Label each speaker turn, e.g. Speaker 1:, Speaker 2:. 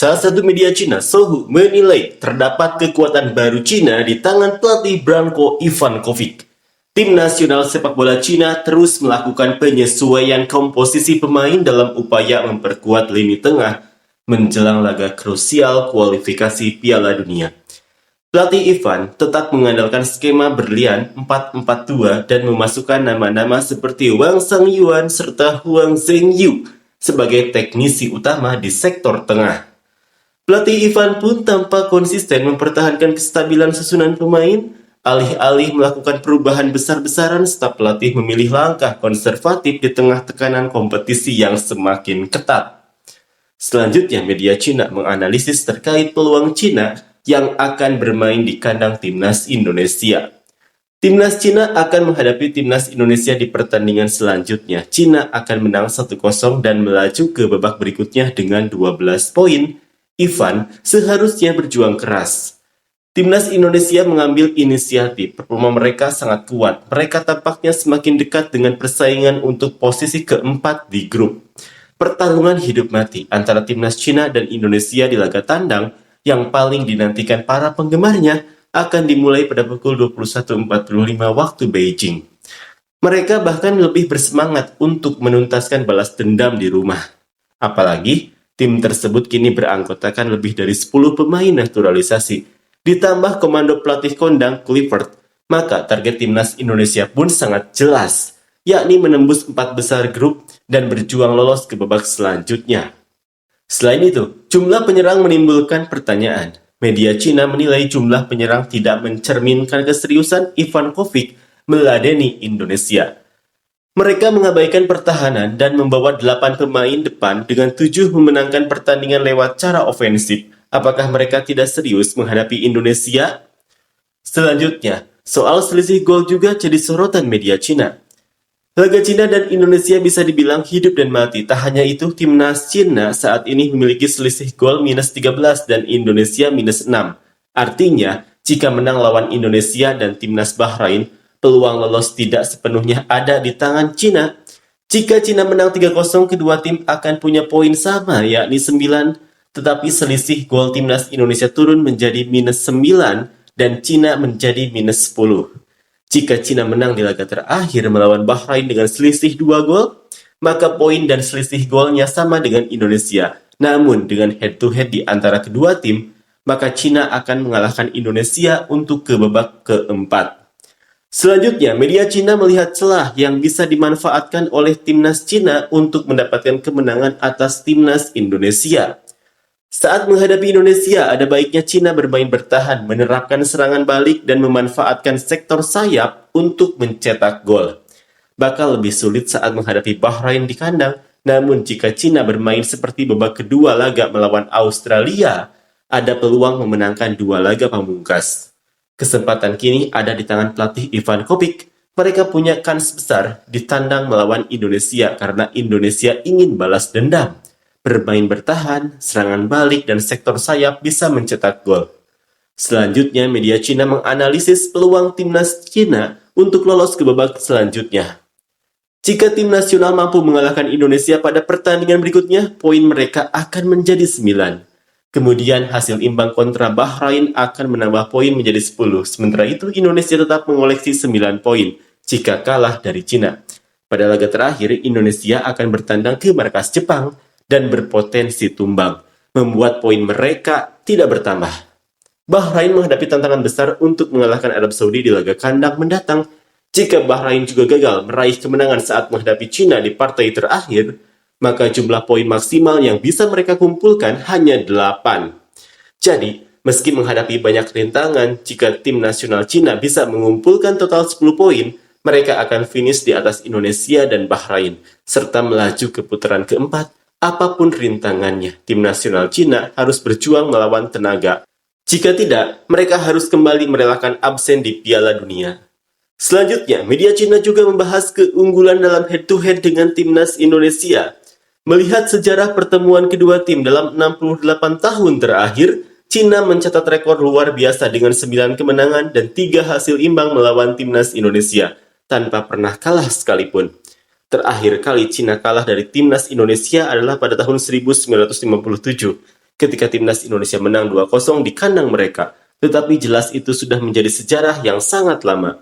Speaker 1: Salah satu media Cina, Sohu, menilai terdapat kekuatan baru Cina di tangan pelatih Branko Ivankovic. Tim nasional sepak bola Cina terus melakukan penyesuaian komposisi pemain dalam upaya memperkuat lini tengah menjelang laga krusial kualifikasi Piala Dunia. Pelatih Ivan tetap mengandalkan skema berlian 4-4-2 dan memasukkan nama-nama seperti Wang Sangyuan serta Huang Zhengyu sebagai teknisi utama di sektor tengah. Pelatih Ivan pun tampak konsisten mempertahankan kestabilan susunan pemain, alih-alih melakukan perubahan besar-besaran setelah pelatih memilih langkah konservatif di tengah tekanan kompetisi yang semakin ketat. Selanjutnya, media Cina menganalisis terkait peluang Cina yang akan bermain di kandang timnas Indonesia. Timnas Cina akan menghadapi timnas Indonesia di pertandingan selanjutnya. Cina akan menang 1-0 dan melaju ke babak berikutnya dengan 12 poin. Ivan seharusnya berjuang keras. Timnas Indonesia mengambil inisiatif. Performa mereka sangat kuat. Mereka tampaknya semakin dekat dengan persaingan untuk posisi keempat di grup. Pertarungan hidup mati antara timnas Cina dan Indonesia di laga tandang yang paling dinantikan para penggemarnya akan dimulai pada pukul 21.45 waktu Beijing. Mereka bahkan lebih bersemangat untuk menuntaskan balas dendam di rumah. Apalagi tim tersebut kini beranggotakan lebih dari 10 pemain naturalisasi. Ditambah komando pelatih kondang Clifford, maka target timnas Indonesia pun sangat jelas, yakni menembus 4 besar grup dan berjuang lolos ke babak selanjutnya. Selain itu, jumlah penyerang menimbulkan pertanyaan. Media Cina menilai jumlah penyerang tidak mencerminkan keseriusan Ivankovic meladeni Indonesia. Mereka mengabaikan pertahanan dan membawa 8 pemain depan dengan 7 memenangkan pertandingan lewat cara ofensif. Apakah mereka tidak serius menghadapi Indonesia? Selanjutnya, soal selisih gol juga jadi sorotan media Cina. Laga Cina dan Indonesia bisa dibilang hidup dan mati. Tak hanya itu, timnas Cina saat ini memiliki selisih gol minus 13 dan Indonesia minus 6. Artinya, jika menang lawan Indonesia dan timnas Bahrain, peluang lolos tidak sepenuhnya ada di tangan Cina. Jika Cina menang 3-0, kedua tim akan punya poin sama, yakni 9. Tetapi selisih gol timnas Indonesia turun menjadi minus 9 dan Cina menjadi minus 10. Jika Cina menang di laga terakhir melawan Bahrain dengan selisih 2 gol, maka poin dan selisih golnya sama dengan Indonesia. Namun dengan head-to-head di antara kedua tim, maka Cina akan mengalahkan Indonesia untuk ke babak keempat. Selanjutnya, media Cina melihat celah yang bisa dimanfaatkan oleh timnas Cina untuk mendapatkan kemenangan atas timnas Indonesia. Saat menghadapi Indonesia, ada baiknya Cina bermain bertahan, menerapkan serangan balik dan memanfaatkan sektor sayap untuk mencetak gol. Bakal lebih sulit saat menghadapi Bahrain di kandang, namun jika Cina bermain seperti babak kedua laga melawan Australia, ada peluang memenangkan 2 laga pamungkas. Kesempatan kini ada di tangan pelatih Ivankovic. Mereka punya kans besar di tandang melawan Indonesia karena Indonesia ingin balas dendam. Bermain bertahan, serangan balik, dan sektor sayap bisa mencetak gol. Selanjutnya, media Cina menganalisis peluang timnas Cina untuk lolos ke babak selanjutnya. Jika tim nasional mampu mengalahkan Indonesia pada pertandingan berikutnya, poin mereka akan menjadi 9. Kemudian hasil imbang kontra Bahrain akan menambah poin menjadi 10. Sementara itu, Indonesia tetap mengoleksi 9 poin jika kalah dari Cina. Pada laga terakhir, Indonesia akan bertandang ke markas Jepang dan berpotensi tumbang, membuat poin mereka tidak bertambah. Bahrain menghadapi tantangan besar untuk mengalahkan Arab Saudi di laga kandang mendatang. Jika Bahrain juga gagal meraih kemenangan saat menghadapi Cina di partai terakhir, maka jumlah poin maksimal yang bisa mereka kumpulkan hanya 8. Jadi, meski menghadapi banyak rintangan, jika tim nasional Cina bisa mengumpulkan total 10 poin, mereka akan finish di atas Indonesia dan Bahrain, serta melaju ke putaran keempat. Apapun rintangannya, tim nasional Cina harus berjuang melawan tenaga. Jika tidak, mereka harus kembali merelakan absen di Piala Dunia. Selanjutnya, media Cina juga membahas keunggulan dalam head-to-head dengan timnas Indonesia. Melihat sejarah pertemuan kedua tim dalam 68 tahun terakhir, Cina mencatat rekor luar biasa dengan 9 kemenangan dan 3 hasil imbang melawan timnas Indonesia, tanpa pernah kalah sekalipun. Terakhir kali Cina kalah dari timnas Indonesia adalah pada tahun 1957. ketika timnas Indonesia menang 2-0 di kandang mereka. Tetapi jelas itu sudah menjadi sejarah yang sangat lama.